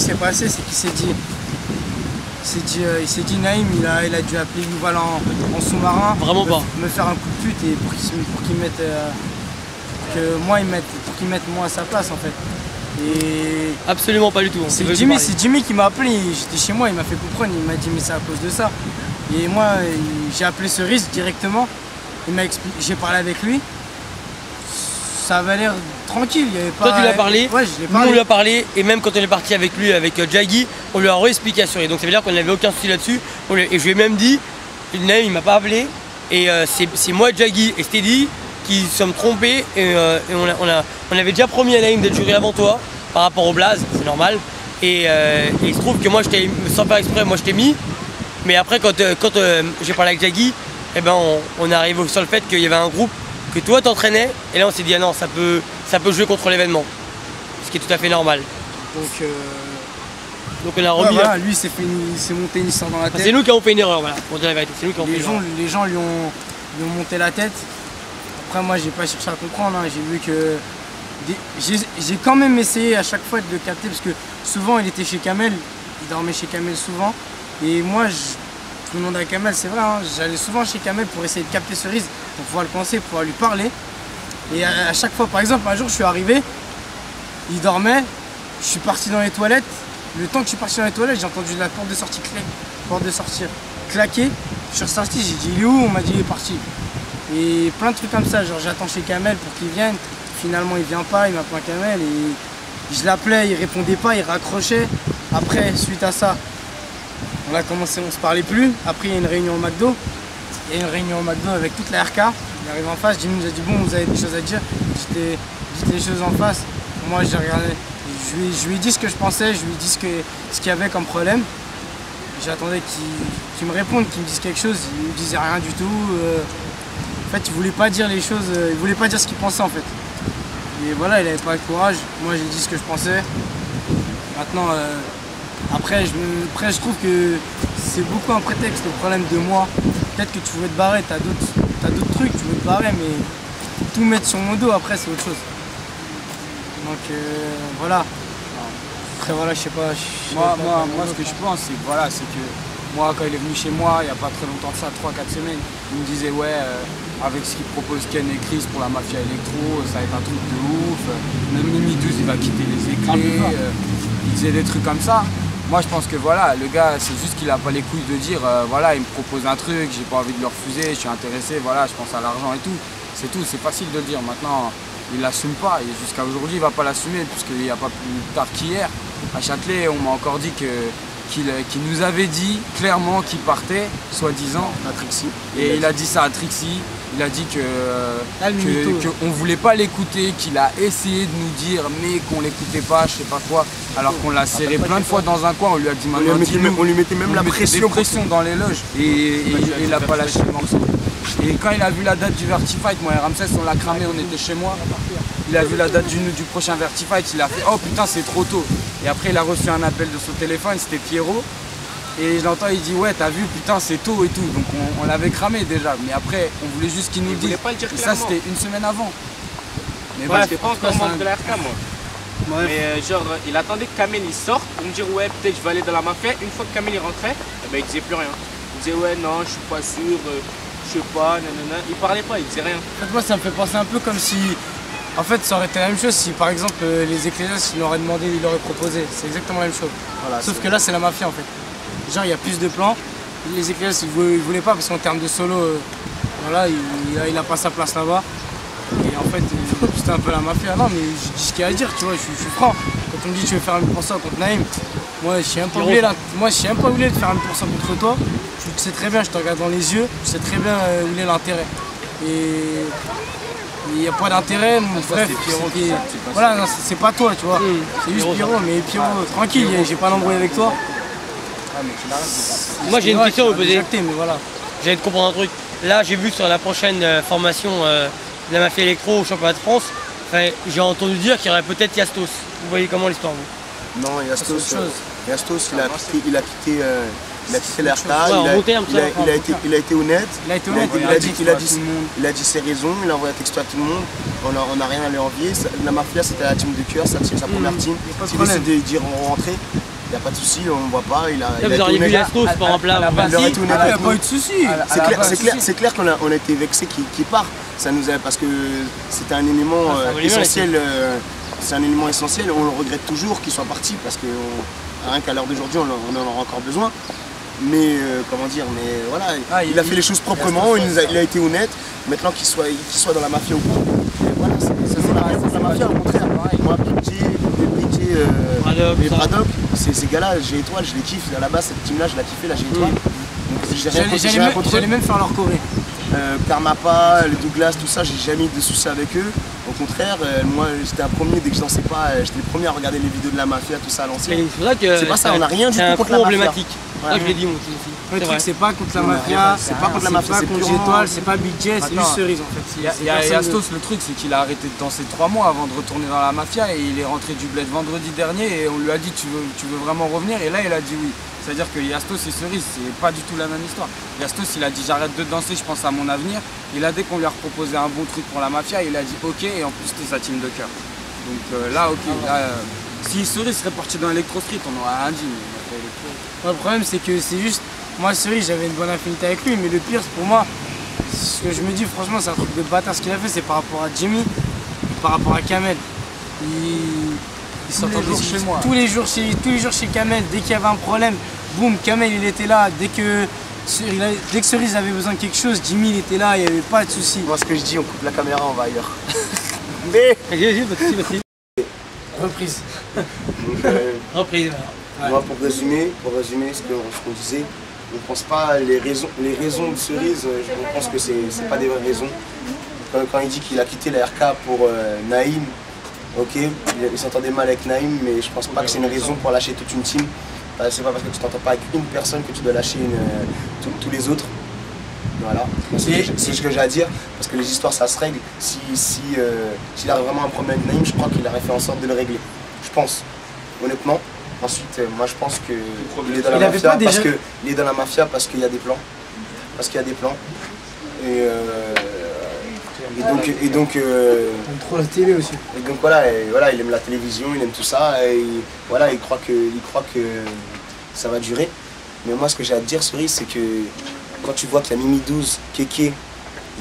s'est passé, c'est qu'il s'est dit, Naïm, il a dû appeler Yuval en sous-marin. Vraiment pas. Me faire un coup de pute et pour qu'il mette, pour qu'il mette moi à sa place en fait. Et absolument pas du tout. c'est Jimmy qui m'a appelé, j'étais chez moi, il m'a fait comprendre, il m'a dit mais c'est à cause de ça. Et moi j'ai appelé Cerise directement, j'ai parlé avec lui, ça avait l'air tranquille, il y avait pas... Toi tu l'as parlé, ouais, je l'ai parlé. Nous on lui a parlé, et même quand on est parti avec lui, avec Jaggy, on lui a réexpliqué à Cerise. Donc ça veut dire qu'on n'avait aucun souci là-dessus. Et je lui ai même dit, Naïm il m'a pas appelé, et c'est moi, Jaggy et Steady qui sommes trompés, et on avait déjà promis à Naïm d'être juré avant toi, par rapport au blaze, c'est normal. Et il se trouve que moi, sans faire exprès, moi je t'ai mis, mais après quand j'ai parlé avec Jaggy, eh ben, on est arrivé sur le fait qu'il y avait un groupe que toi t'entraînais, et là on s'est dit ah non, ça peut jouer contre l'événement, ce qui est tout à fait normal. Donc on a remis. Voilà, lui il s'est monté une histoire dans la tête. C'est nous qui avons fait une erreur, voilà, pour dire la vérité. C'est nous qui avons fait une erreur. Les gens lui ont monté la tête. Après moi j'ai pas cherché à comprendre, hein. J'ai vu que j'ai quand même essayé à chaque fois de le capter parce que souvent il était chez Kamel, il dormait chez Kamel souvent. Et moi je demande à Kamel, c'est vrai, hein, j'allais souvent chez Kamel pour essayer de capter Cerise, pour pouvoir le coincer, pour pouvoir lui parler. Et à chaque fois, par exemple, un jour je suis arrivé, il dormait, je suis parti dans les toilettes. Le temps que je suis parti dans les toilettes, j'ai entendu la porte de sortie claquer. Je suis ressorti, j'ai dit il est où? On m'a dit il est parti. Et plein de trucs comme ça, genre j'attends chez Kamel pour qu'il vienne. Finalement il vient pas, il m'appelle Kamel et je l'appelais, il répondait pas, il raccrochait. Après, suite à ça, on se parlait plus. Après il y a une réunion au McDo. Il y a une réunion au McDo avec toute la RK. Il arrive en face, Jimmy nous a dit bon, vous avez des choses à dire, dites les choses en face. Moi j'ai regardé, je lui ai dit ce que je pensais, je lui ai dit ce qu'il y avait comme problème. J'attendais qu'il me réponde, qu'il me dise quelque chose, il me disait rien du tout. En fait il voulait pas dire les choses, il voulait pas dire ce qu'il pensait en fait. Et voilà, il avait pas le courage, moi j'ai dit ce que je pensais. Maintenant, après je trouve que c'est beaucoup un prétexte, le problème de moi. Peut-être que tu veux te barrer, t'as d'autres trucs, tu veux te barrer, mais tout mettre sur mon dos après c'est autre chose. Donc voilà. Après voilà, je sais pas. Moi ce que je pense c'est que moi quand il est venu chez moi il n'y a pas très longtemps de ça, 3-4 semaines, il me disait ouais avec ce qu'il propose Ken et Chris pour la mafia électro, ça va être un truc de ouf, même Mimi 12 il va quitter les éclés, il disait des trucs comme ça. Moi je pense que voilà, le gars c'est juste qu'il a pas les couilles de dire voilà il me propose un truc, j'ai pas envie de le refuser, je suis intéressé, voilà je pense à l'argent et tout. C'est tout, c'est facile de le dire. Maintenant il l'assume pas et jusqu'à aujourd'hui il va pas l'assumer puisqu'il n'y a pas plus tard qu'hier. À Châtelet on m'a encore dit qu'il nous avait dit clairement qu'il partait, soi-disant, à Trixie. Et il a dit ça à Trixie. Il a dit qu'on voulait pas l'écouter, qu'il a essayé de nous dire mais qu'on l'écoutait pas, je sais pas quoi, alors qu'on l'a serré plein de fois dans un coin, on lui a dit maintenant on lui mettait même la pression dans les loges et il a pas lâché le morceau. Et quand il a vu la date du Vertifight, moi et Ramsès on l'a cramé, on était chez moi, il a vu la date du prochain Vertifight, il a fait oh putain c'est trop tôt. Et après il a reçu un appel de son téléphone, c'était Pierrot. Et je l'entends, il dit ouais t'as vu putain c'est tôt et tout, donc on l'avait cramé déjà, mais après on voulait juste qu'il nous dise, et ça c'était une semaine avant. Mais ouais, c'était pas encore membre de la RK moi. Ouais. Mais genre il attendait que Kamel il sorte pour me dire ouais peut-être je vais aller dans la mafia. Une fois que Kamel il rentrait, eh ben, il disait plus rien. Il disait ouais non je suis pas sûr, je sais pas, nanana. Il parlait pas, il disait rien. En fait moi ça me fait penser un peu comme si, en fait ça aurait été la même chose si par exemple les Ecclésiastes il l'auraient demandé, il l'aurait proposé, c'est exactement la même chose. Voilà, sauf que là c'est la mafia en fait. Genre il y a plus de plans, les Ecclésiastes ils voulaient pas parce qu'en termes de solo, voilà, il a pas sa place là-bas. Et en fait c'était un peu la mafia, non mais je dis ce qu'il y a à dire, tu vois, je suis franc. Quand on me dit tu veux faire 1% contre Naïm, moi je suis un peu obligé de faire 1% contre toi. Tu sais très bien, je te regarde dans les yeux, tu sais très bien où est l'intérêt. Et il n'y a pas d'intérêt, mon frère, voilà, c'est pas toi, tu vois, c'est juste Pierrot, mais Pierrot, tranquille, j'ai pas d'embrouille avec toi. Moi j'ai une question à vous poser. Mais voilà. J'allais te comprendre un truc. Là j'ai vu sur la prochaine formation de la mafia électro au championnat de France, j'ai entendu dire qu'il y aurait peut-être Yastos. Vous voyez comment l'histoire vous? Non, Yastos il a quitté l'RK, il a été honnête, il a dit ses raisons, il a envoyé un texto à tout le monde, on n'a rien à lui envier. La mafia c'était la team de cœur, sa première team, il a décidé de dire on rentrait. il n'y a pas de souci, on ne voit pas. Vous auriez vu Yastos par exemple là, il n'y a pas eu de souci. C'est clair qu'on a été vexé qu'il part. Ça nous a, parce que c'était un élément essentiel. C'est un élément essentiel. On le regrette toujours qu'il soit parti parce que rien qu'à l'heure d'aujourd'hui, on en aura encore besoin. Mais comment dire, mais voilà, il a fait les choses proprement, il a été honnête. Maintenant qu'il soit dans la mafia ou pas, voilà, ça sert à rien contre la mafia, au contraire. Moi, Brigier et Braddock, ces gars-là, G Étoile, je les kiffe. À la base, cette team-là, je la kiffais, la G Étoile. J'allais même faire leur choré. Karmapa, le Douglas, tout ça, j'ai jamais eu de soucis avec eux. Au contraire, moi j'étais un premier, dès que je dansais pas, j'étais le premier à regarder les vidéos de la mafia, tout ça à l'ancienne. C'est pas ça, on n'a rien du tout contre la mafia. Emblématique. Ouais. Je l'ai dit moi aussi. Le truc c'est pas contre la mafia, c'est pas contre la mafia, c'est contre G-Étoile, c'est pas Big J, c'est juste Cerise en fait. Il y a Yastos, le truc c'est qu'il a arrêté de danser 3 mois avant de retourner dans la mafia et il est rentré du bled vendredi dernier et on lui a dit tu veux vraiment revenir et là il a dit oui. C'est-à-dire que Yastos et Cerise, c'est pas du tout la même histoire. Yastos, il a dit j'arrête de danser, je pense à mon avenir. Et là, dès qu'on lui a proposé un bon truc pour la mafia, il a dit ok, et en plus c'était sa team de cœur. Donc là, ok. Si Cerise serait parti dans Electro Street, on n'aurait rien dit. Le problème, c'est que c'est juste. Moi, Cerise, j'avais une bonne affinité avec lui, mais le pire, pour moi, ce que je me dis, franchement, c'est un truc de bâtard ce qu'il a fait, c'est par rapport à Jimmy, par rapport à Kamel. Il s'entendait tous les jours chez Kamel, dès qu'il y avait un problème, boum, Kamel il était là, dès que Cerise avait besoin de quelque chose, Jimmy il était là, il n'y avait pas de soucis. Moi ce que je dis, on coupe la caméra, on va ailleurs. Mais reprise. Reprise. Moi pour résumer ce qu'on disait, on ne pense pas les raisons de Cerise, je pense que c'est pas des vraies raisons. Quand il dit qu'il a quitté la RK pour Naïm, ok, il s'entendait mal avec Naïm, mais je pense pas que c'est une raison pour lâcher toute une team. C'est pas parce que tu t'entends pas avec une personne que tu dois lâcher tous les autres. Voilà, c'est ce que j'ai à dire, parce que les histoires ça se règle. S'il avait vraiment un problème avec Naïm, je crois qu'il aurait fait en sorte de le régler. Je pense, honnêtement. Ensuite, moi je pense qu'il est dans la mafia parce que il est dans la mafia parce qu'il y a des plans. Et donc trop la télé aussi. Et donc voilà, il aime la télévision, il aime tout ça, et voilà, il croit que ça va durer. Mais moi ce que j'ai à te dire, Cerise, c'est que quand tu vois qu'il y a Mimi 12, Kéké,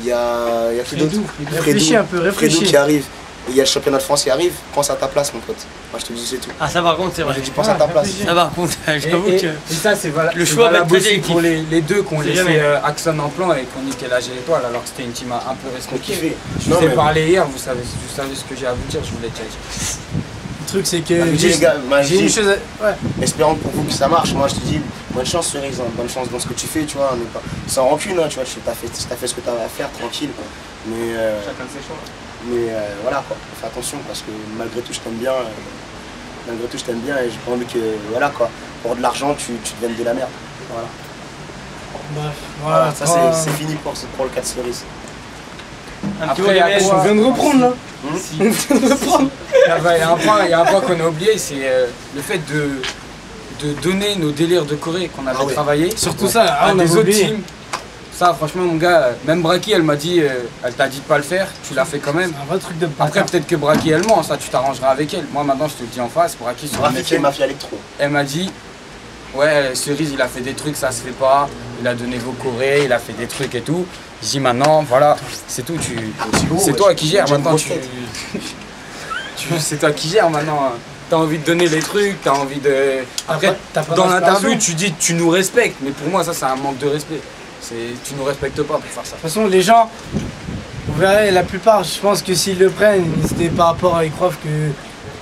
il y a qui d'autre, Fredo qui arrive, et il y a le championnat de France qui arrive, pense à ta place mon pote. Moi je te dis c'est tout. Ah ça par contre c'est vrai. J'ai dit pense à ta place. Ça par contre, j'avoue que. Et ça c'est le choix va être très aussi pour les deux qui ont laissé Axon en plan et qui ont niqué la G-Étoile alors que c'était une team un peu respectée. Je vous ai parlé hier, vous savez ce que j'ai à vous dire, je voulais dire. Le truc c'est que j'ai une chose espérant pour vous que ça marche. Moi je te dis bonne chance Cerise, bonne chance dans ce que tu fais, tu vois, on n'est pas sans rancune, hein, tu vois, t'as fait ce que tu avais à faire tranquille, mais chacun ses choix. Mais voilà quoi, fais attention parce que malgré tout je t'aime bien, et j'ai pas envie que voilà quoi, pour de l'argent tu deviennes de la merde. Voilà. Bref, voilà, ça c'est fini pour le cas de Cerise. Après, on vient de reprendre là. Il y a un point qu'on a oublié, c'est le fait de donner nos délires de Corée qu'on avait travaillé. Surtout ça, à des autres teams. Ça franchement mon gars, même Braki elle m'a dit, elle t'a dit de pas le faire, tu l'as fait quand même. Un vrai truc de après peut-être que Braki elle ment, ça tu t'arrangeras avec elle. Moi maintenant je te le dis en face, Braki sur la mafia électro. Elle m'a dit, ouais Cerise il a fait des trucs, ça se fait pas, il a donné vos Corées, il a fait des trucs et tout. Je dis maintenant, voilà, c'est tout, c'est toi qui gères maintenant. C'est toi qui gères maintenant. T'as envie de donner les trucs, t'as envie de. Après, dans l'interview, tu dis tu nous respectes, mais pour moi, ça, c'est un manque de respect. Tu nous respectes pas pour faire ça. De toute façon, les gens, vous verrez, la plupart, je pense que s'ils le prennent, c'était par rapport à Icrof que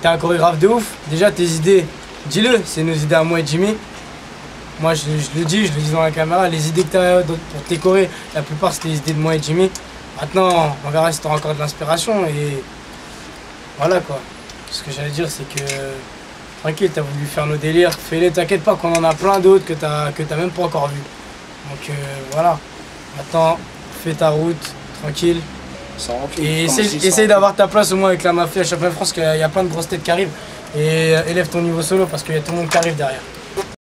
t'es un chorégraphe de ouf. Déjà, tes idées, dis-le, c'est nos idées à moi et Jimmy. Moi, je le dis dans la caméra, les idées que t'as pour tes chorés, la plupart, c'était les idées de moi et Jimmy. Maintenant, on verra si t'auras encore de l'inspiration et voilà quoi. Ce que j'allais dire, c'est que tranquille, t'as voulu faire nos délires, fais-les, t'inquiète pas qu'on en a plein d'autres que t'as même pas encore vu. Donc voilà, maintenant fais ta route, tranquille. Et essaye d'avoir ta place au moins avec la mafia champion de France, qu'il y a plein de grosses têtes qui arrivent. Et élève ton niveau solo parce qu'il y a tout le monde qui arrive derrière.